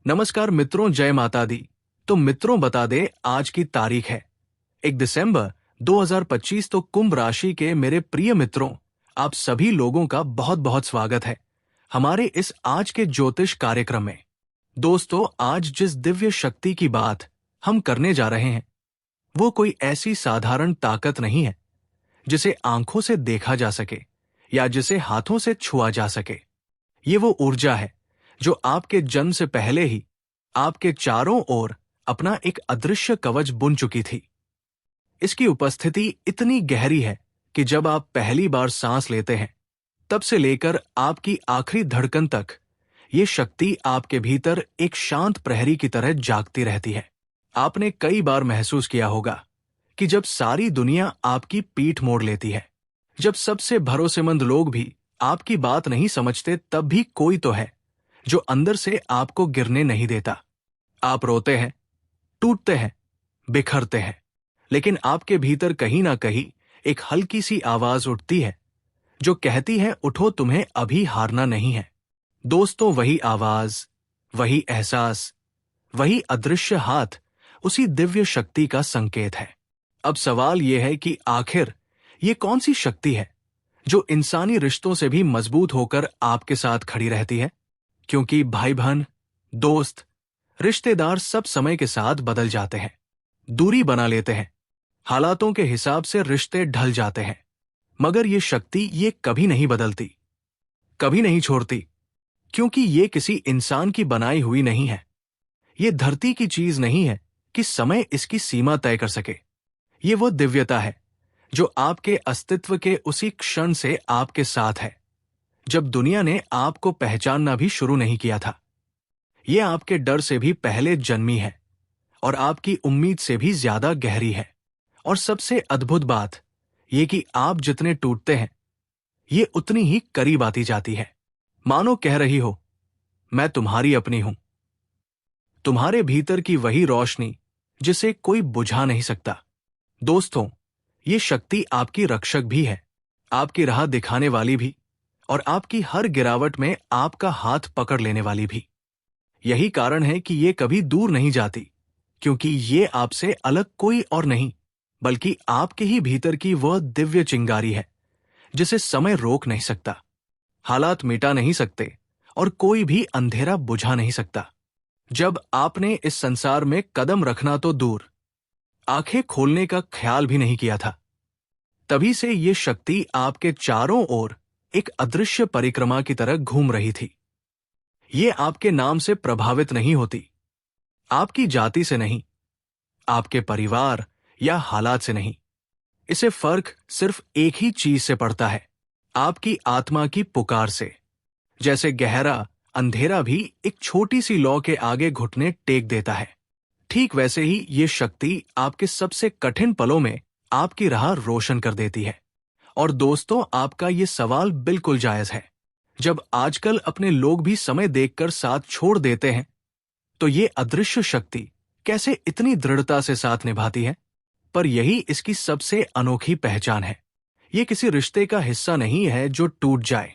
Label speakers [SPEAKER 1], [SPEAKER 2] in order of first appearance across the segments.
[SPEAKER 1] नमस्कार मित्रों, जय माता दी। तो मित्रों बता दे आज की तारीख है 1 दिसंबर 2025। तो कुंभ राशि के मेरे प्रिय मित्रों, आप सभी लोगों का बहुत बहुत स्वागत है हमारे इस आज के ज्योतिष कार्यक्रम में। दोस्तों, आज जिस दिव्य शक्ति की बात हम करने जा रहे हैं वो कोई ऐसी साधारण ताकत नहीं है जिसे आंखों से देखा जा सके या जिसे हाथों से छुआ जा सके। ये वो ऊर्जा है जो आपके जन्म से पहले ही आपके चारों ओर अपना एक अदृश्य कवच बुन चुकी थी। इसकी उपस्थिति इतनी गहरी है कि जब आप पहली बार सांस लेते हैं तब से लेकर आपकी आखिरी धड़कन तक ये शक्ति आपके भीतर एक शांत प्रहरी की तरह जागती रहती है। आपने कई बार महसूस किया होगा कि जब सारी दुनिया आपकी पीठ मोड़ लेती है, जब सबसे भरोसेमंद लोग भी आपकी बात नहीं समझते, तब भी कोई तो है जो अंदर से आपको गिरने नहीं देता। आप रोते हैं, टूटते हैं, बिखरते हैं, लेकिन आपके भीतर कहीं ना कहीं एक हल्की सी आवाज उठती है जो कहती है उठो, तुम्हें अभी हारना नहीं है। दोस्तों, वही आवाज, वही एहसास, वही अदृश्य हाथ उसी दिव्य शक्ति का संकेत है। अब सवाल यह है कि आखिर ये कौन सी शक्ति है जो इंसानी रिश्तों से भी मजबूत होकर आपके साथ खड़ी रहती है? क्योंकि भाई बहन, दोस्त, रिश्तेदार सब समय के साथ बदल जाते हैं, दूरी बना लेते हैं, हालातों के हिसाब से रिश्ते ढल जाते हैं, मगर ये शक्ति ये कभी नहीं बदलती, कभी नहीं छोड़ती, क्योंकि ये किसी इंसान की बनाई हुई नहीं है। ये धरती की चीज नहीं है कि समय इसकी सीमा तय कर सके। ये वो दिव्यता है जो आपके अस्तित्व के उसी क्षण से आपके साथ है जब दुनिया ने आपको पहचानना भी शुरू नहीं किया था। ये आपके डर से भी पहले जन्मी है और आपकी उम्मीद से भी ज्यादा गहरी है। और सबसे अद्भुत बात ये कि आप जितने टूटते हैं ये उतनी ही करीब आती जाती है। मानो कह रही हो, मैं तुम्हारी अपनी हूं। तुम्हारे भीतर की वही रोशनी जिसे कोई बुझा नहीं सकता। दोस्तों, ये शक्ति आपकी रक्षक भी है, आपकी राह दिखाने वाली भी, और आपकी हर गिरावट में आपका हाथ पकड़ लेने वाली भी। यही कारण है कि ये कभी दूर नहीं जाती, क्योंकि ये आपसे अलग कोई और नहीं बल्कि आपके ही भीतर की वह दिव्य चिंगारी है जिसे समय रोक नहीं सकता, हालात मिटा नहीं सकते और कोई भी अंधेरा बुझा नहीं सकता। जब आपने इस संसार में कदम रखना तो दूर, आंखें खोलने का ख्याल भी नहीं किया था, तभी से ये शक्ति आपके चारों ओर एक अदृश्य परिक्रमा की तरह घूम रही थी। ये आपके नाम से प्रभावित नहीं होती, आपकी जाति से नहीं, आपके परिवार या हालात से नहीं। इसे फर्क सिर्फ एक ही चीज से पड़ता है, आपकी आत्मा की पुकार से। जैसे गहरा अंधेरा भी एक छोटी सी लौ के आगे घुटने टेक देता है, ठीक वैसे ही ये शक्ति आपके सबसे कठिन पलों में आपकी राह रोशन कर देती है। और दोस्तों, आपका ये सवाल बिल्कुल जायज है। जब आजकल अपने लोग भी समय देखकर साथ छोड़ देते हैं तो ये अदृश्य शक्ति कैसे इतनी दृढ़ता से साथ निभाती है? पर यही इसकी सबसे अनोखी पहचान है। ये किसी रिश्ते का हिस्सा नहीं है जो टूट जाए,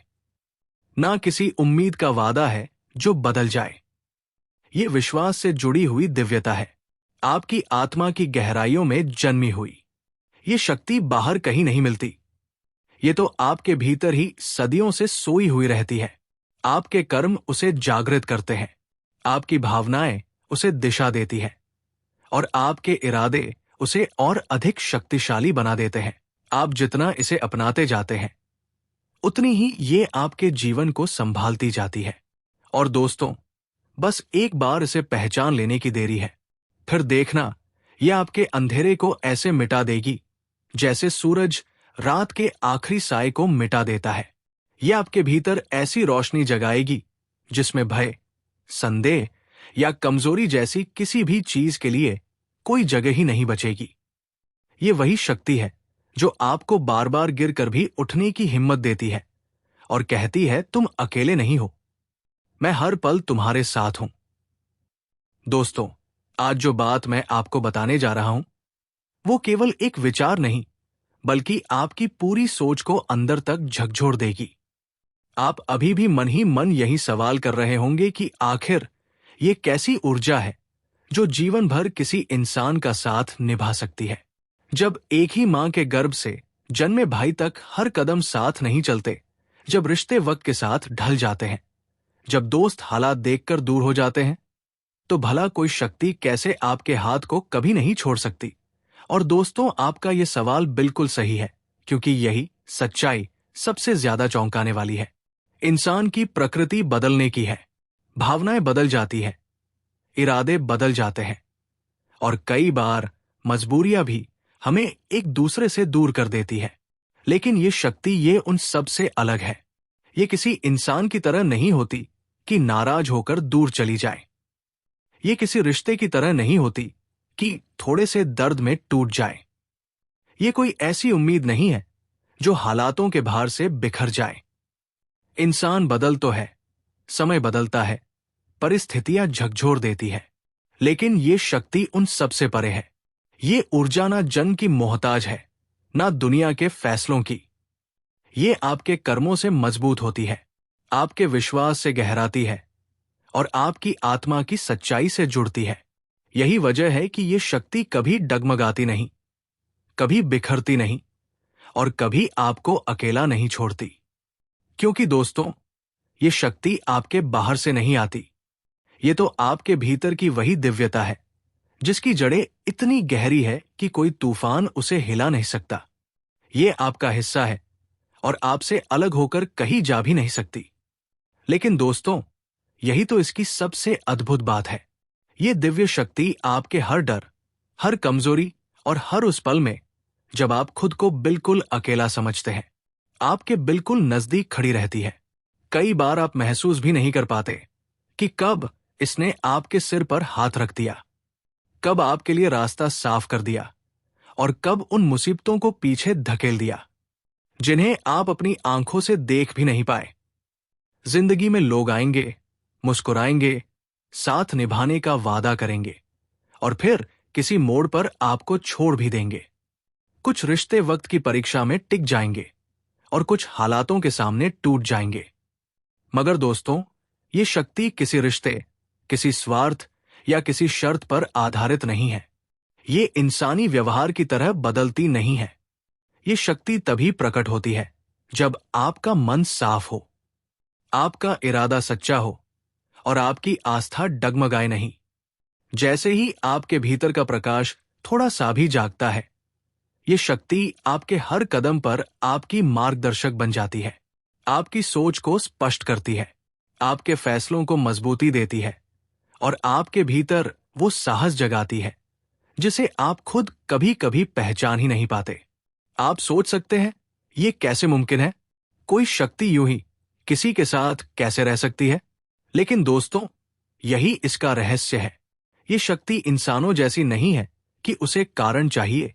[SPEAKER 1] ना किसी उम्मीद का वादा है जो बदल जाए। ये विश्वास से जुड़ी हुई दिव्यता है, आपकी आत्मा की गहराइयों में जन्मी हुई। ये शक्ति बाहर कहीं नहीं मिलती, ये तो आपके भीतर ही सदियों से सोई हुई रहती है। आपके कर्म उसे जागृत करते हैं, आपकी भावनाएं उसे दिशा देती है और आपके इरादे उसे और अधिक शक्तिशाली बना देते हैं। आप जितना इसे अपनाते जाते हैं उतनी ही ये आपके जीवन को संभालती जाती है। और दोस्तों, बस एक बार इसे पहचान लेने की देरी है, फिर देखना यह आपके अंधेरे को ऐसे मिटा देगी जैसे सूरज रात के आखिरी साए को मिटा देता है। यह आपके भीतर ऐसी रोशनी जगाएगी जिसमें भय, संदेह या कमजोरी जैसी किसी भी चीज के लिए कोई जगह ही नहीं बचेगी। ये वही शक्ति है जो आपको बार बार गिर कर भी उठने की हिम्मत देती है और कहती है तुम अकेले नहीं हो, मैं हर पल तुम्हारे साथ हूं। दोस्तों, आज जो बात मैं आपको बताने जा रहा हूं वो केवल एक विचार नहीं बल्कि आपकी पूरी सोच को अंदर तक झकझोर देगी। आप अभी भी मन ही मन यही सवाल कर रहे होंगे कि आखिर ये कैसी ऊर्जा है जो जीवन भर किसी इंसान का साथ निभा सकती है। जब एक ही मां के गर्भ से जन्मे भाई तक हर कदम साथ नहीं चलते, जब रिश्ते वक्त के साथ ढल जाते हैं, जब दोस्त हालात देखकर दूर हो जाते हैं, तो भला कोई शक्ति कैसे आपके हाथ को कभी नहीं छोड़ सकती। और दोस्तों, आपका यह सवाल बिल्कुल सही है, क्योंकि यही सच्चाई सबसे ज्यादा चौंकाने वाली है। इंसान की प्रकृति बदलने की है, भावनाएं बदल जाती है, इरादे बदल जाते हैं, और कई बार मजबूरियां भी हमें एक दूसरे से दूर कर देती है। लेकिन ये शक्ति, ये उन सब से अलग है। ये किसी इंसान की तरह नहीं होती कि नाराज होकर दूर चली जाए। ये किसी रिश्ते की तरह नहीं होती कि थोड़े से दर्द में टूट जाए। ये कोई ऐसी उम्मीद नहीं है जो हालातों के भार से बिखर जाए। इंसान बदल तो है, समय बदलता है, परिस्थितियां झकझोर देती है, लेकिन ये शक्ति उन सबसे परे है। ये ऊर्जा ना जन्म की मोहताज है, ना दुनिया के फैसलों की। ये आपके कर्मों से मजबूत होती है, आपके विश्वास से गहराती है, और आपकी आत्मा की सच्चाई से जुड़ती है। यही वजह है कि ये शक्ति कभी डगमगाती नहीं, कभी बिखरती नहीं, और कभी आपको अकेला नहीं छोड़ती। क्योंकि दोस्तों, ये शक्ति आपके बाहर से नहीं आती। ये तो आपके भीतर की वही दिव्यता है जिसकी जड़ें इतनी गहरी है कि कोई तूफान उसे हिला नहीं सकता। ये आपका हिस्सा है और आपसे अलग होकर कहीं जा भी नहीं सकती। लेकिन दोस्तों, यही तो इसकी सबसे अद्भुत बात है। ये दिव्य शक्ति आपके हर डर, हर कमजोरी और हर उस पल में जब आप खुद को बिल्कुल अकेला समझते हैं, आपके बिल्कुल नजदीक खड़ी रहती है। कई बार आप महसूस भी नहीं कर पाते कि कब इसने आपके सिर पर हाथ रख दिया, कब आपके लिए रास्ता साफ कर दिया, और कब उन मुसीबतों को पीछे धकेल दिया जिन्हें आप अपनी आंखों से देख भी नहीं पाए। जिंदगी में लोग आएंगे, मुस्कुराएंगे, साथ निभाने का वादा करेंगे, और फिर किसी मोड़ पर आपको छोड़ भी देंगे। कुछ रिश्ते वक्त की परीक्षा में टिक जाएंगे और कुछ हालातों के सामने टूट जाएंगे। मगर दोस्तों, ये शक्ति किसी रिश्ते, किसी स्वार्थ या किसी शर्त पर आधारित नहीं है। ये इंसानी व्यवहार की तरह बदलती नहीं है। ये शक्ति तभी प्रकट होती है जब आपका मन साफ हो, आपका इरादा सच्चा हो, और आपकी आस्था डगमगाए नहीं। जैसे ही आपके भीतर का प्रकाश थोड़ा सा भी जागता है, ये शक्ति आपके हर कदम पर आपकी मार्गदर्शक बन जाती है, आपकी सोच को स्पष्ट करती है, आपके फैसलों को मजबूती देती है, और आपके भीतर वो साहस जगाती है जिसे आप खुद कभी कभी पहचान ही नहीं पाते। आप सोच सकते हैं, ये कैसे मुमकिन है? कोई शक्ति यूं ही किसी के साथ कैसे रह सकती है? लेकिन दोस्तों, यही इसका रहस्य है। ये शक्ति इंसानों जैसी नहीं है कि उसे कारण चाहिए,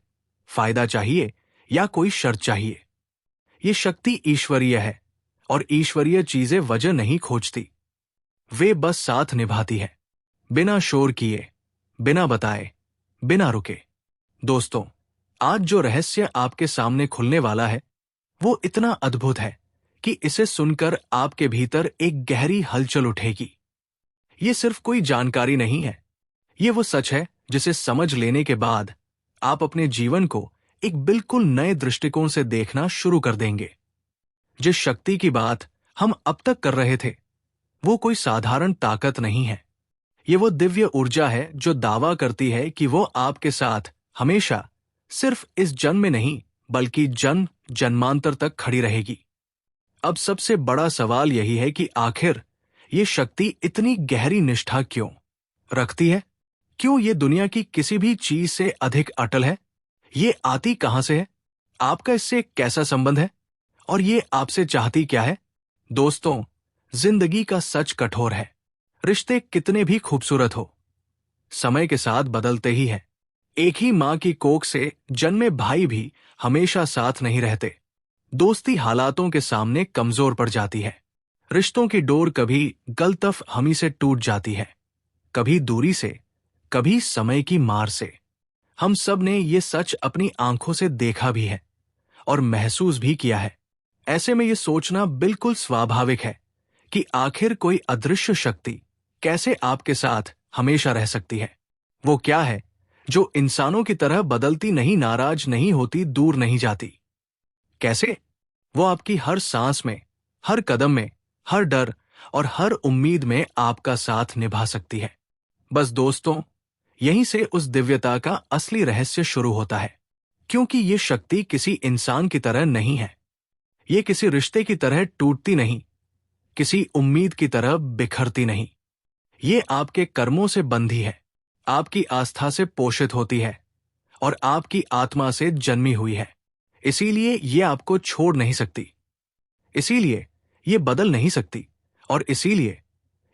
[SPEAKER 1] फायदा चाहिए या कोई शर्त चाहिए। ये शक्ति ईश्वरीय है, और ईश्वरीय चीजें वजह नहीं खोजती, वे बस साथ निभाती है, बिना शोर किए, बिना बताए, बिना रुके। दोस्तों, आज जो रहस्य आपके सामने खुलने वाला है, वो इतना अद्भुत है कि इसे सुनकर आपके भीतर एक गहरी हलचल उठेगी। ये सिर्फ कोई जानकारी नहीं है, ये वो सच है जिसे समझ लेने के बाद आप अपने जीवन को एक बिल्कुल नए दृष्टिकोण से देखना शुरू कर देंगे। जिस शक्ति की बात हम अब तक कर रहे थे, वो कोई साधारण ताकत नहीं है। ये वो दिव्य ऊर्जा है जो दावा करती है कि वो आपके साथ हमेशा, सिर्फ इस जन्म में नहीं बल्कि जन्म जन्मांतर तक खड़ी रहेगी। अब सबसे बड़ा सवाल यही है कि आखिर ये शक्ति इतनी गहरी निष्ठा क्यों रखती है? क्यों ये दुनिया की किसी भी चीज से अधिक अटल है? ये आती कहां से है? आपका इससे कैसा संबंध है? और ये आपसे चाहती क्या है? दोस्तों, जिंदगी का सच कठोर है। रिश्ते कितने भी खूबसूरत हो, समय के साथ बदलते ही हैं। एक ही मां की कोख से जन्मे भाई भी हमेशा साथ नहीं रहते। दोस्ती हालातों के सामने कमजोर पड़ जाती है। रिश्तों की डोर कभी गलतफ हमी से टूट जाती है, कभी दूरी से, कभी समय की मार से। हम सब ने ये सच अपनी आंखों से देखा भी है और महसूस भी किया है। ऐसे में ये सोचना बिल्कुल स्वाभाविक है कि आखिर कोई अदृश्य शक्ति कैसे आपके साथ हमेशा रह सकती है। वो क्या है जो इंसानों की तरह बदलती नहीं, नाराज नहीं होती, दूर नहीं जाती। कैसे? वो आपकी हर सांस में, हर कदम में, हर डर और हर उम्मीद में आपका साथ निभा सकती है। बस दोस्तों, यहीं से उस दिव्यता का असली रहस्य शुरू होता है। क्योंकि ये शक्ति किसी इंसान की तरह नहीं है, ये किसी रिश्ते की तरह टूटती नहीं, किसी उम्मीद की तरह बिखरती नहीं। ये आपके कर्मों से बंधी है, आपकी आस्था से पोषित होती है और आपकी आत्मा से जन्मी हुई है। इसीलिए ये आपको छोड़ नहीं सकती, इसीलिए ये बदल नहीं सकती, और इसीलिए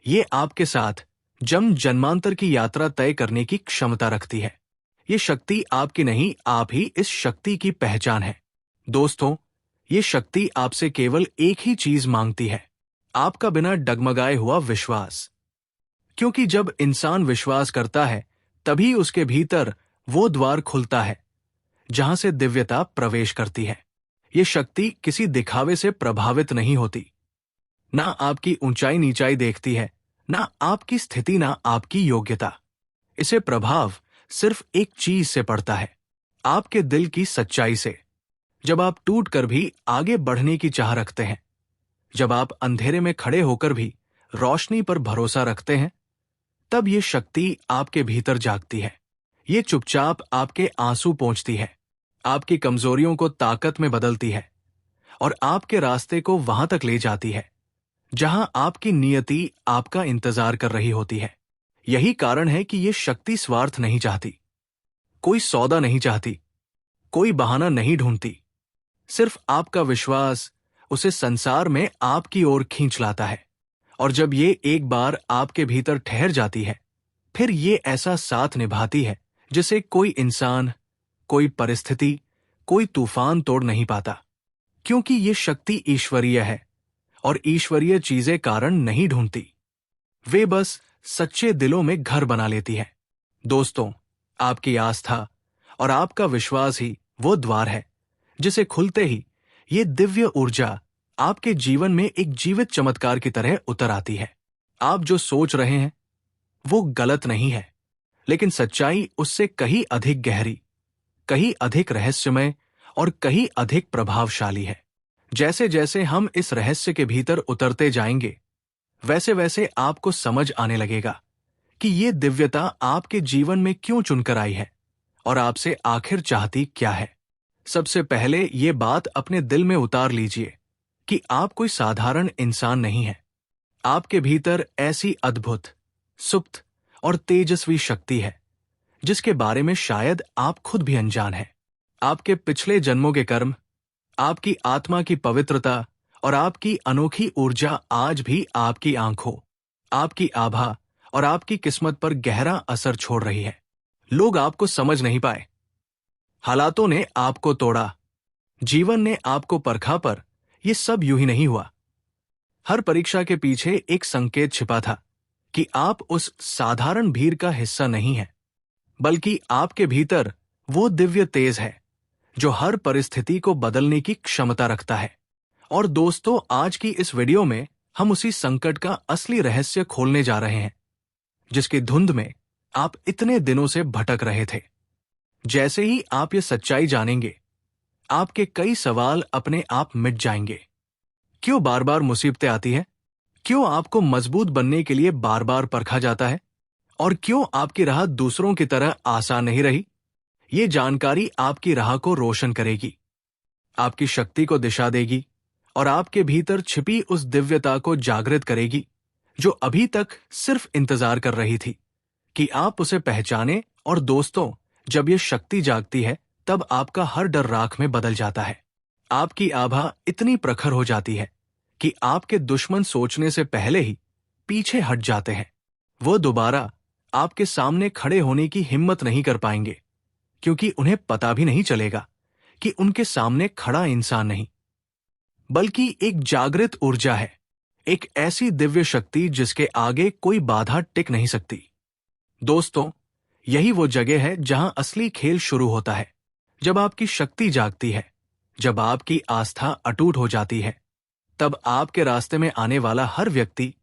[SPEAKER 1] ये आपके साथ जन्म जन्मांतर की यात्रा तय करने की क्षमता रखती है। ये शक्ति आपकी नहीं, आप ही इस शक्ति की पहचान है। दोस्तों, ये शक्ति आपसे केवल एक ही चीज मांगती है, आपका बिना डगमगाए हुआ विश्वास। क्योंकि जब इंसान विश्वास करता है, तभी उसके भीतर वो द्वार खुलता है जहां से दिव्यता प्रवेश करती है। ये शक्ति किसी दिखावे से प्रभावित नहीं होती, ना आपकी ऊंचाई नीचाई देखती है, ना आपकी स्थिति, ना आपकी योग्यता। इसे प्रभाव सिर्फ एक चीज से पड़ता है, आपके दिल की सच्चाई से। जब आप टूट कर भी आगे बढ़ने की चाह रखते हैं, जब आप अंधेरे में खड़े होकर भी रोशनी पर भरोसा रखते हैं, तब ये शक्ति आपके भीतर जागती है। ये चुपचाप आपके आंसू पोंछती है, आपकी कमजोरियों को ताकत में बदलती है और आपके रास्ते को वहां तक ले जाती है जहां आपकी नियति आपका इंतजार कर रही होती है। यही कारण है कि ये शक्ति स्वार्थ नहीं चाहती, कोई सौदा नहीं चाहती, कोई बहाना नहीं ढूंढती। सिर्फ आपका विश्वास उसे संसार में आपकी ओर खींच लाता है। और जब ये एक बार आपके भीतर ठहर जाती है, फिर ये ऐसा साथ निभाती है जिसे कोई इंसान, कोई परिस्थिति, कोई तूफान तोड़ नहीं पाता। क्योंकि ये शक्ति ईश्वरीय है और ईश्वरीय चीजें कारण नहीं ढूंढती, वे बस सच्चे दिलों में घर बना लेती है। दोस्तों, आपकी आस्था और आपका विश्वास ही वो द्वार है जिसे खुलते ही ये दिव्य ऊर्जा आपके जीवन में एक जीवित चमत्कार की तरह उतर आती है। आप जो सोच रहे हैं वो गलत नहीं है, लेकिन सच्चाई उससे कहीं अधिक गहरी, कहीं अधिक रहस्यमय और कहीं अधिक प्रभावशाली है। जैसे जैसे हम इस रहस्य के भीतर उतरते जाएंगे, वैसे वैसे आपको समझ आने लगेगा कि ये दिव्यता आपके जीवन में क्यों चुनकर आई है और आपसे आखिर चाहती क्या है। सबसे पहले ये बात अपने दिल में उतार लीजिए कि आप कोई साधारण इंसान नहीं हैं। आपके भीतर ऐसी अद्भुत, सुप्त और तेजस्वी शक्ति है जिसके बारे में शायद आप खुद भी अनजान हैं। आपके पिछले जन्मों के कर्म, आपकी आत्मा की पवित्रता और आपकी अनोखी ऊर्जा आज भी आपकी आंखों, आपकी आभा और आपकी किस्मत पर गहरा असर छोड़ रही है। लोग आपको समझ नहीं पाए, हालातों ने आपको तोड़ा, जीवन ने आपको परखा, पर यह सब यूं ही नहीं हुआ। हर परीक्षा के पीछे एक संकेत छिपा था कि आप उस साधारण भीड़ का हिस्सा नहीं हैं, बल्कि आपके भीतर वो दिव्य तेज है जो हर परिस्थिति को बदलने की क्षमता रखता है। और दोस्तों, आज की इस वीडियो में हम उसी संकट का असली रहस्य खोलने जा रहे हैं जिसकी धुंध में आप इतने दिनों से भटक रहे थे। जैसे ही आप ये सच्चाई जानेंगे, आपके कई सवाल अपने आप मिट जाएंगे। क्यों बार बार मुसीबतें आती हैं? क्यों आपको मजबूत बनने के लिए बार बार परखा जाता है? और क्यों आपकी राह दूसरों की तरह आसान नहीं रही? ये जानकारी आपकी राह को रोशन करेगी, आपकी शक्ति को दिशा देगी और आपके भीतर छिपी उस दिव्यता को जागृत करेगी जो अभी तक सिर्फ इंतजार कर रही थी कि आप उसे पहचाने। और दोस्तों, जब ये शक्ति जागती है, तब आपका हर डर राख में बदल जाता है। आपकी आभा इतनी प्रखर हो जाती है कि आपके दुश्मन सोचने से पहले ही पीछे हट जाते हैं। वो दोबारा आपके सामने खड़े होने की हिम्मत नहीं कर पाएंगे, क्योंकि उन्हें पता भी नहीं चलेगा कि उनके सामने खड़ा इंसान नहीं, बल्कि एक जागृत ऊर्जा है, एक ऐसी दिव्य शक्ति जिसके आगे कोई बाधा टिक नहीं सकती। दोस्तों, यही वो जगह है जहां असली खेल शुरू होता है। जब आपकी शक्ति जागती है, जब आपकी आस्था अटूट हो जाती है, तब आपके रास्ते में आने वाला हर व्यक्ति,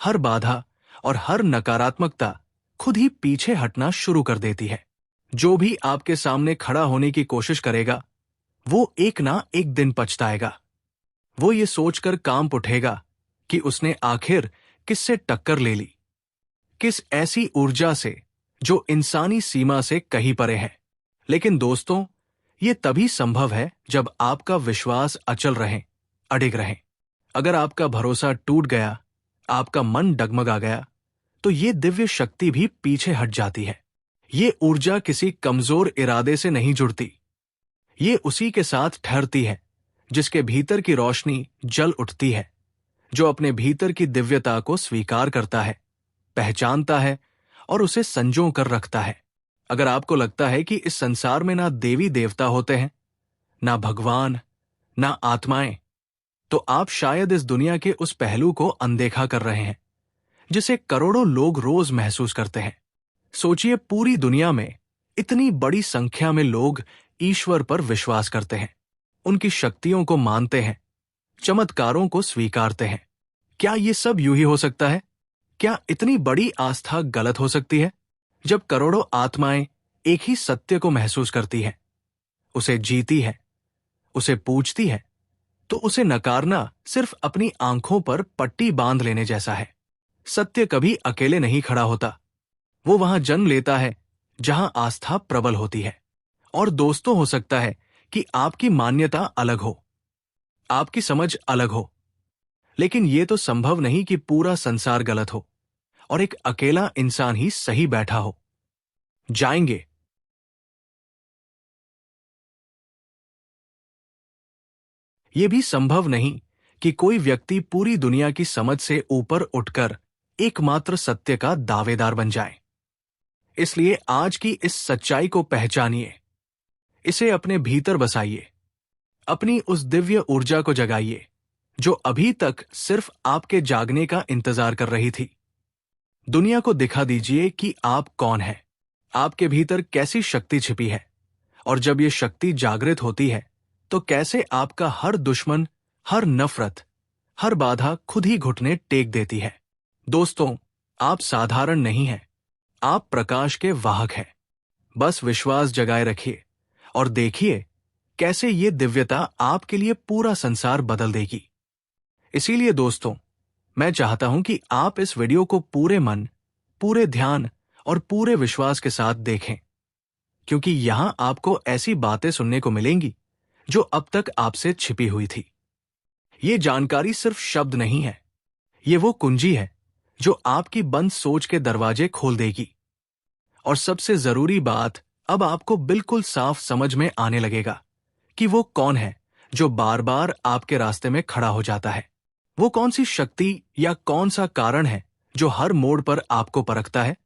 [SPEAKER 1] हर बाधा और हर नकारात्मकता खुद ही पीछे हटना शुरू कर देती है। जो भी आपके सामने खड़ा होने की कोशिश करेगा, वो एक ना एक दिन पछताएगा। वो ये सोचकर कांप उठेगा कि उसने आखिर किससे टक्कर ले ली, किस ऐसी ऊर्जा से जो इंसानी सीमा से कहीं परे है। लेकिन दोस्तों, ये तभी संभव है जब आपका विश्वास अचल रहे, अडिग रहे। अगर आपका भरोसा टूट गया, आपका मन डगमगा गया, तो ये दिव्य शक्ति भी पीछे हट जाती है। ये ऊर्जा किसी कमजोर इरादे से नहीं जुड़ती। ये उसी के साथ ठहरती है जिसके भीतर की रोशनी जल उठती है, जो अपने भीतर की दिव्यता को स्वीकार करता है, पहचानता है और उसे संजो कर रखता है। अगर आपको लगता है कि इस संसार में ना देवी देवता होते हैं, ना भगवान, ना आत्माएं, तो आप शायद इस दुनिया के उस पहलू को अनदेखा कर रहे हैं जिसे करोड़ों लोग रोज महसूस करते हैं। सोचिए, पूरी दुनिया में इतनी बड़ी संख्या में लोग ईश्वर पर विश्वास करते हैं, उनकी शक्तियों को मानते हैं, चमत्कारों को स्वीकारते हैं। क्या ये सब यूं ही हो सकता है? क्या इतनी बड़ी आस्था गलत हो सकती है? जब करोड़ों आत्माएं एक ही सत्य को महसूस करती हैं, उसे जीती है, उसे पूजती है, तो उसे नकारना सिर्फ अपनी आंखों पर पट्टी बांध लेने जैसा है। सत्य कभी अकेले नहीं खड़ा होता। वो वहां जन्म लेता है जहां आस्था प्रबल होती है। और दोस्तों, हो सकता है कि आपकी मान्यता अलग हो, आपकी समझ अलग हो, लेकिन यह तो संभव नहीं कि पूरा संसार गलत हो और एक अकेला इंसान ही सही बैठा हो। जाएंगे। यह भी संभव नहीं कि कोई व्यक्ति पूरी दुनिया की समझ से ऊपर उठकर एकमात्र सत्य का दावेदार बन जाए। इसलिए आज की इस सच्चाई को पहचानिए, इसे अपने भीतर बसाइए, अपनी उस दिव्य ऊर्जा को जगाइए जो अभी तक सिर्फ आपके जागने का इंतजार कर रही थी। दुनिया को दिखा दीजिए कि आप कौन हैं, आपके भीतर कैसी शक्ति छिपी है, और जब ये शक्ति जागृत होती है तो कैसे आपका हर दुश्मन, हर नफरत, हर बाधा खुद ही घुटने टेक देती है। दोस्तों, आप साधारण नहीं हैं, आप प्रकाश के वाहक हैं। बस विश्वास जगाए रखिए और देखिए कैसे ये दिव्यता आपके लिए पूरा संसार बदल देगी। इसीलिए दोस्तों, मैं चाहता हूं कि आप इस वीडियो को पूरे मन, पूरे ध्यान और पूरे विश्वास के साथ देखें, क्योंकि यहां आपको ऐसी बातें सुनने को मिलेंगी जो अब तक आपसे छिपी हुई थी। ये जानकारी सिर्फ शब्द नहीं है, ये वो कुंजी है जो आपकी बंद सोच के दरवाजे खोल देगी। और सबसे जरूरी बात, अब आपको बिल्कुल साफ समझ में आने लगेगा कि वो कौन है जो बार बार आपके रास्ते में खड़ा हो जाता है। वो कौन सी शक्ति या कौन सा कारण है जो हर मोड़ पर आपको परखता है,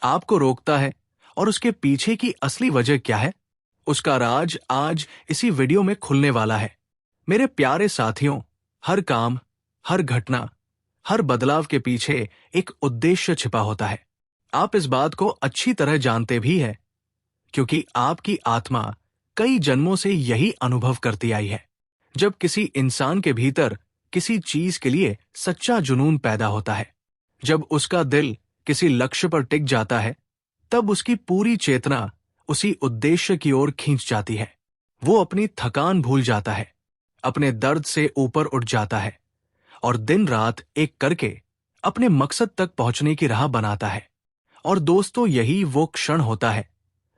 [SPEAKER 1] आपको रोकता है, और उसके पीछे की असली वजह क्या है, उसका राज आज इसी वीडियो में खुलने वाला है। मेरे प्यारे साथियों, हर काम, हर घटना, हर बदलाव के पीछे एक उद्देश्य छिपा होता है। आप इस बात को अच्छी तरह जानते भी हैं, क्योंकि आपकी आत्मा कई जन्मों से यही अनुभव करती आई है। जब किसी इंसान के भीतर किसी चीज के लिए सच्चा जुनून पैदा होता है, जब उसका दिल किसी लक्ष्य पर टिक जाता है, तब उसकी पूरी चेतना उसी उद्देश्य की ओर खींच जाती है। वो अपनी थकान भूल जाता है, अपने दर्द से ऊपर उठ जाता है और दिन रात एक करके अपने मकसद तक पहुंचने की राह बनाता है। और दोस्तों, यही वो क्षण होता है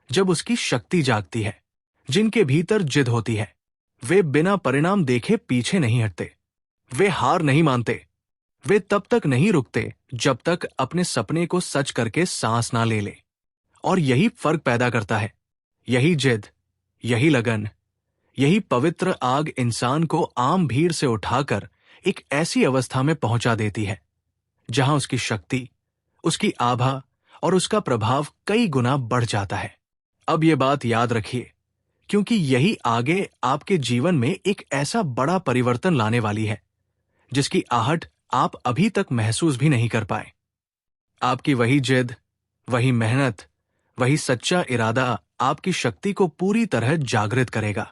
[SPEAKER 1] जब उसकी शक्ति जागती है। जिनके भीतर जिद होती है, वे बिना परिणाम देखे पीछे नहीं हटते, वे हार नहीं मानते, वे तब तक नहीं रुकते जब तक अपने सपने को सच करके सांस ना ले ले। और यही फर्क पैदा करता है, यही जिद, यही लगन, यही पवित्र आग इंसान को आम भीड़ से उठाकर एक ऐसी अवस्था में पहुंचा देती है जहां उसकी शक्ति, उसकी आभा और उसका प्रभाव कई गुना बढ़ जाता है। अब ये बात याद रखिए, क्योंकि यही आगे आपके जीवन में एक ऐसा बड़ा परिवर्तन लाने वाली है जिसकी आहट आप अभी तक महसूस भी नहीं कर पाए। आपकी वही जिद, वही मेहनत, वही सच्चा इरादा आपकी शक्ति को पूरी तरह जागृत करेगा।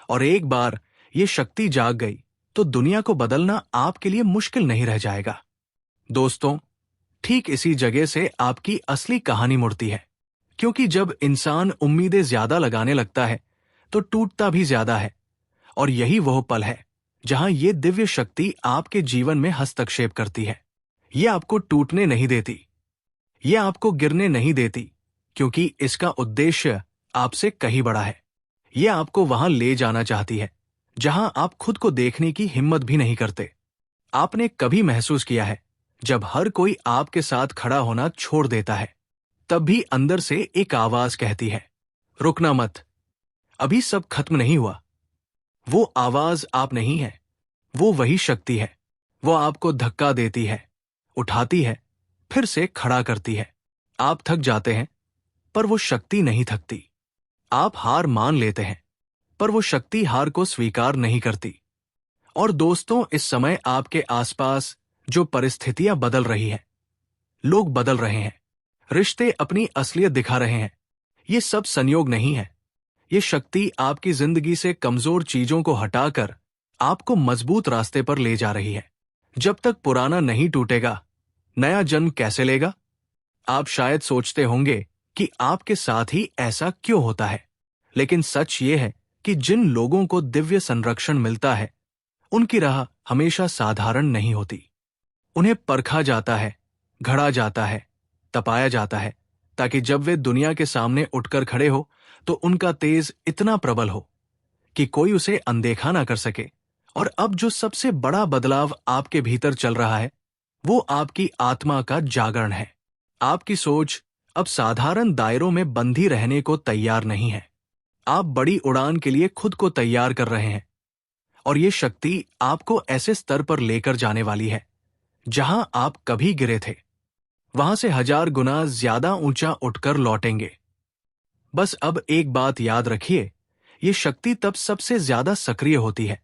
[SPEAKER 1] और एक बार ये शक्ति जाग गई तो दुनिया को बदलना आपके लिए मुश्किल नहीं रह जाएगा। दोस्तों, ठीक इसी जगह से आपकी असली कहानी मुड़ती है, क्योंकि जब इंसान उम्मीदें ज्यादा लगाने लगता है तो टूटता भी ज्यादा है। और यही वह पल है जहां ये दिव्य शक्ति आपके जीवन में हस्तक्षेप करती है। ये आपको टूटने नहीं देती, ये आपको गिरने नहीं देती, क्योंकि इसका उद्देश्य आपसे कहीं बड़ा है। ये आपको वहां ले जाना चाहती है जहां आप खुद को देखने की हिम्मत भी नहीं करते। आपने कभी महसूस किया है जब हर कोई आपके साथ खड़ा होना छोड़ देता है, तब भी अंदर से एक आवाज कहती है, रुकना मत, अभी सब खत्म नहीं हुआ। वो आवाज आप नहीं है, वो वही शक्ति है। वो आपको धक्का देती है, उठाती है, फिर से खड़ा करती है। आप थक जाते हैं, पर वो शक्ति नहीं थकती। आप हार मान लेते हैं, पर वो शक्ति हार को स्वीकार नहीं करती। और दोस्तों, इस समय आपके आसपास जो परिस्थितियां बदल रही हैं, लोग बदल रहे हैं, रिश्ते अपनी असलियत दिखा रहे हैं, ये सब संयोग नहीं है। ये शक्ति आपकी जिंदगी से कमजोर चीजों को हटाकर आपको मजबूत रास्ते पर ले जा रही है। जब तक पुराना नहीं टूटेगा, नया जन्म कैसे लेगा? आप शायद सोचते होंगे कि आपके साथ ही ऐसा क्यों होता है, लेकिन सच ये है कि जिन लोगों को दिव्य संरक्षण मिलता है, उनकी राह हमेशा साधारण नहीं होती। उन्हें परखा जाता है, घड़ा जाता है, तपाया जाता है, ताकि जब वे दुनिया के सामने उठकर खड़े हो तो उनका तेज इतना प्रबल हो कि कोई उसे अनदेखा ना कर सके। और अब जो सबसे बड़ा बदलाव आपके भीतर चल रहा है, वो आपकी आत्मा का जागरण है। आपकी सोच अब साधारण दायरों में बंधी रहने को तैयार नहीं है। आप बड़ी उड़ान के लिए खुद को तैयार कर रहे हैं। और ये शक्ति आपको ऐसे स्तर पर लेकर जाने वाली है जहां आप कभी गिरे थे, वहां से 1000 गुना ज्यादा ऊंचा उठकर लौटेंगे। बस अब एक बात याद रखिए, ये शक्ति तब सबसे ज्यादा सक्रिय होती है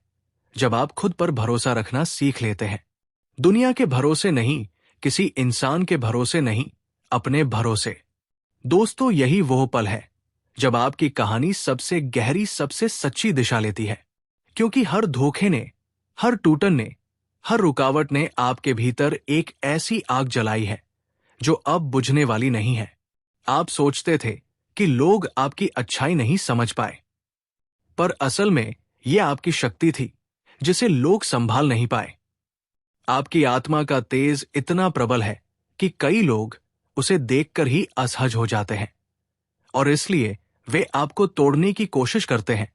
[SPEAKER 1] जब आप खुद पर भरोसा रखना सीख लेते हैं। दुनिया के भरोसे नहीं, किसी इंसान के भरोसे नहीं, अपने भरोसे। दोस्तों, यही वो पल है जब आपकी कहानी सबसे गहरी, सबसे सच्ची दिशा लेती है, क्योंकि हर धोखे ने, हर टूटन ने, हर रुकावट ने आपके भीतर एक ऐसी आग जलाई है जो अब बुझने वाली नहीं है। आप सोचते थे कि लोग आपकी अच्छाई नहीं समझ पाए, पर असल में यह आपकी शक्ति थी जिसे लोग संभाल नहीं पाए। आपकी आत्मा का तेज इतना प्रबल है कि कई लोग उसे देखकर ही असहज हो जाते हैं, और इसलिए वे आपको तोड़ने की कोशिश करते हैं,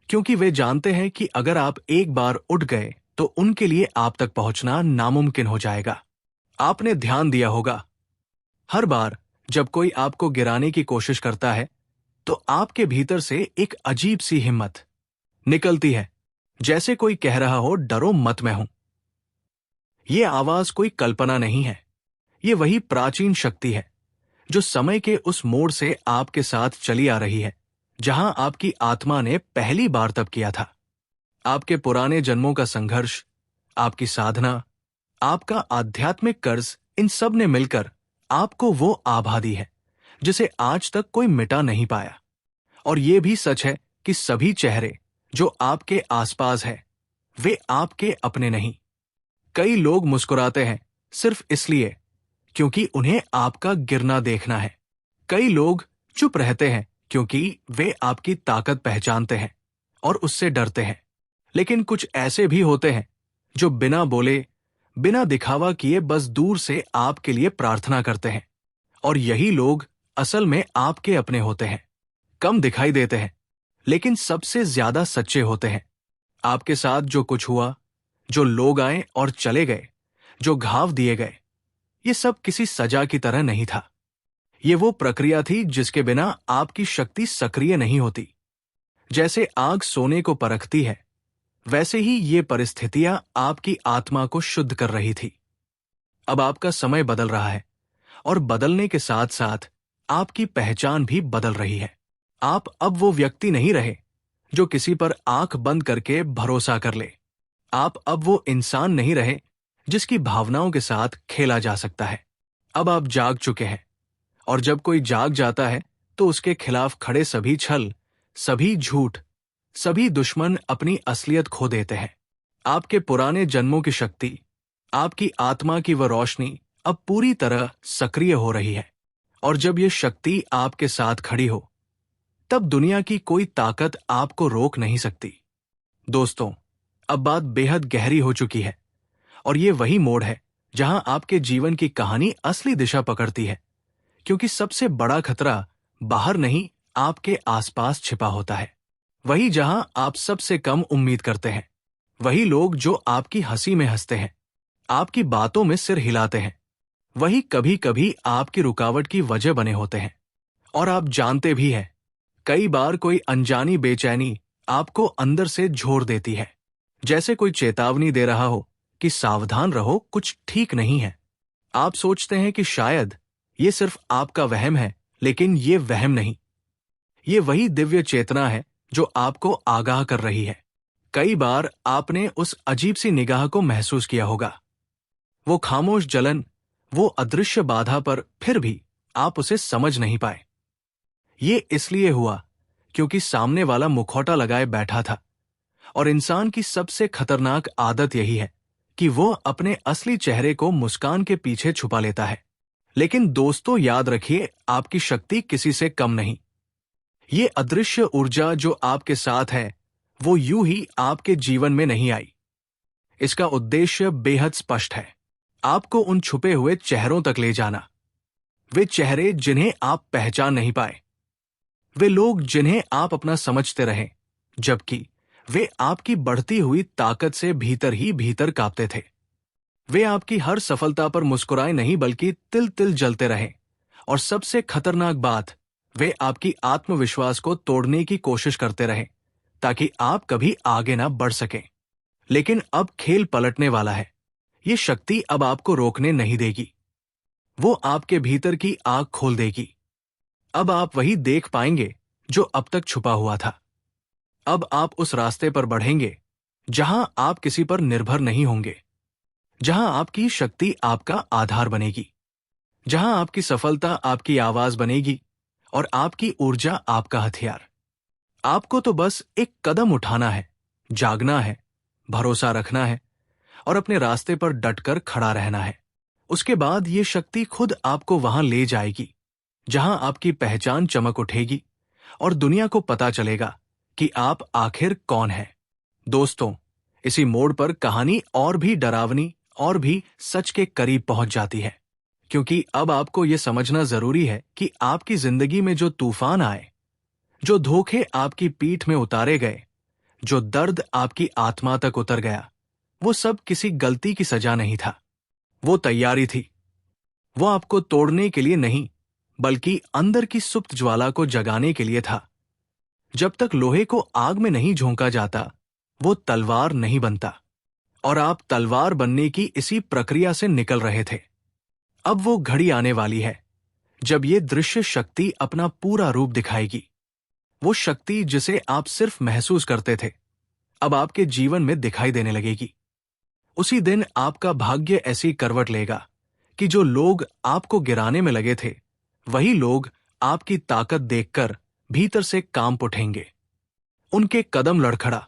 [SPEAKER 1] क्योंकि वे जानते हैं कि अगर आप एक बार उठ गए तो उनके लिए आप तक पहुंचना नामुमकिन हो जाएगा। आपने ध्यान दिया होगा, हर बार जब कोई आपको गिराने की कोशिश करता है तो आपके भीतर से एक अजीब सी हिम्मत निकलती है, जैसे कोई कह रहा हो, डरो मत, मैं हूं। यह आवाज कोई कल्पना नहीं है, ये वही प्राचीन शक्ति है जो समय के उस मोड़ से आपके साथ चली आ रही है जहां आपकी आत्मा ने पहली बार तब किया था। आपके पुराने जन्मों का संघर्ष, आपकी साधना, आपका आध्यात्मिक कर्ज, इन सब ने मिलकर आपको वो आभा दी है जिसे आज तक कोई मिटा नहीं पाया। और ये भी सच है कि सभी चेहरे जो आपके आसपास है, वे आपके अपने नहीं। कई लोग मुस्कुराते हैं सिर्फ इसलिए क्योंकि उन्हें आपका गिरना देखना है। कई लोग चुप रहते हैं क्योंकि वे आपकी ताकत पहचानते हैं और उससे डरते हैं। लेकिन कुछ ऐसे भी होते हैं जो बिना बोले, बिना दिखावा किए बस दूर से आपके लिए प्रार्थना करते हैं। और यही लोग असल में आपके अपने होते हैं। कम दिखाई देते हैं, लेकिन सबसे ज्यादा सच्चे होते हैं। आपके साथ जो कुछ हुआ, जो लोग आए और चले गए, जो घाव दिए गए, ये सब किसी सजा की तरह नहीं था। ये वो प्रक्रिया थी जिसके बिना आपकी शक्ति सक्रिय नहीं होती। जैसे आग सोने को परखती है, वैसे ही ये परिस्थितियां आपकी आत्मा को शुद्ध कर रही थी। अब आपका समय बदल रहा है, और बदलने के साथ साथ आपकी पहचान भी बदल रही है। आप अब वो व्यक्ति नहीं रहे जो किसी पर आंख बंद करके भरोसा कर ले। आप अब वो इंसान नहीं रहे जिसकी भावनाओं के साथ खेला जा सकता है। अब आप जाग चुके हैं, और जब कोई जाग जाता है तो उसके खिलाफ खड़े सभी छल, सभी झूठ, सभी दुश्मन अपनी असलियत खो देते हैं। आपके पुराने जन्मों की शक्ति, आपकी आत्मा की वह रोशनी अब पूरी तरह सक्रिय हो रही है। और जब ये शक्ति आपके साथ खड़ी हो, तब दुनिया की कोई ताकत आपको रोक नहीं सकती। दोस्तों, अब बात बेहद गहरी हो चुकी है और ये वही मोड़ है जहां आपके जीवन की कहानी असली दिशा पकड़ती है, क्योंकि सबसे बड़ा खतरा बाहर नहीं, आपके आसपास छिपा होता है। वही जहां आप सबसे कम उम्मीद करते हैं, वही लोग जो आपकी हंसी में हंसते हैं, आपकी बातों में सिर हिलाते हैं, वही कभी कभी आपकी रुकावट की वजह बने होते हैं। और आप जानते भी हैं, कई बार कोई अनजानी बेचैनी आपको अंदर से झोर देती है, जैसे कोई चेतावनी दे रहा हो कि सावधान रहो, कुछ ठीक नहीं है। आप सोचते हैं कि शायद ये सिर्फ आपका वहम है, लेकिन ये वहम नहीं, ये वही दिव्य चेतना है जो आपको आगाह कर रही है। कई बार आपने उस अजीब सी निगाह को महसूस किया होगा, वो खामोश जलन, वो अदृश्य बाधा, पर फिर भी आप उसे समझ नहीं पाए। ये इसलिए हुआ क्योंकि सामने वाला मुखौटा लगाए बैठा था। और इंसान की सबसे खतरनाक आदत यही है कि वो अपने असली चेहरे को मुस्कान के पीछे छुपा लेता है। लेकिन दोस्तों, याद रखिए, आपकी शक्ति किसी से कम नहीं। ये अदृश्य ऊर्जा जो आपके साथ है, वो यूं ही आपके जीवन में नहीं आई। इसका उद्देश्य बेहद स्पष्ट है, आपको उन छुपे हुए चेहरों तक ले जाना। वे चेहरे जिन्हें आप पहचान नहीं पाए, वे लोग जिन्हें आप अपना समझते रहे, जबकि वे आपकी बढ़ती हुई ताकत से भीतर ही भीतर कांपते थे। वे आपकी हर सफलता पर मुस्कुराए नहीं, बल्कि तिल तिल जलते रहे। और सबसे खतरनाक बात, वे आपकी आत्मविश्वास को तोड़ने की कोशिश करते रहे, ताकि आप कभी आगे ना बढ़ सकें। लेकिन अब खेल पलटने वाला है। ये शक्ति अब आपको रोकने नहीं देगी, वो आपके भीतर की आग खोल देगी। अब आप वही देख पाएंगे जो अब तक छुपा हुआ था। अब आप उस रास्ते पर बढ़ेंगे जहां आप किसी पर निर्भर नहीं होंगे, जहां आपकी शक्ति आपका आधार बनेगी, जहां आपकी सफलता आपकी आवाज बनेगी और आपकी ऊर्जा आपका हथियार। आपको तो बस एक कदम उठाना है, जागना है, भरोसा रखना है और अपने रास्ते पर डटकर खड़ा रहना है। उसके बाद ये शक्ति खुद आपको वहां ले जाएगी जहां आपकी पहचान चमक उठेगी और दुनिया को पता चलेगा कि आप आखिर कौन हैं। दोस्तों, इसी मोड़ पर कहानी और भी डरावनी और भी सच के करीब पहुंच जाती है, क्योंकि अब आपको यह समझना जरूरी है कि आपकी जिंदगी में जो तूफान आए, जो धोखे आपकी पीठ में उतारे गए, जो दर्द आपकी आत्मा तक उतर गया, वो सब किसी गलती की सजा नहीं था। वो तैयारी थी। वो आपको तोड़ने के लिए नहीं, बल्कि अंदर की सुप्त ज्वाला को जगाने के लिए था। जब तक लोहे को आग में नहीं झोंका जाता, वो तलवार नहीं बनता। और आप तलवार बनने की इसी प्रक्रिया से निकल रहे थे। अब वो घड़ी आने वाली है जब ये दृश्य शक्ति अपना पूरा रूप दिखाएगी। वो शक्ति जिसे आप सिर्फ महसूस करते थे, अब आपके जीवन में दिखाई देने लगेगी। उसी दिन आपका भाग्य ऐसी करवट लेगा कि जो लोग आपको गिराने में लगे थे, वही लोग आपकी ताकत देखकर भीतर से कांप उठेंगे। उनके कदम लड़खड़ा,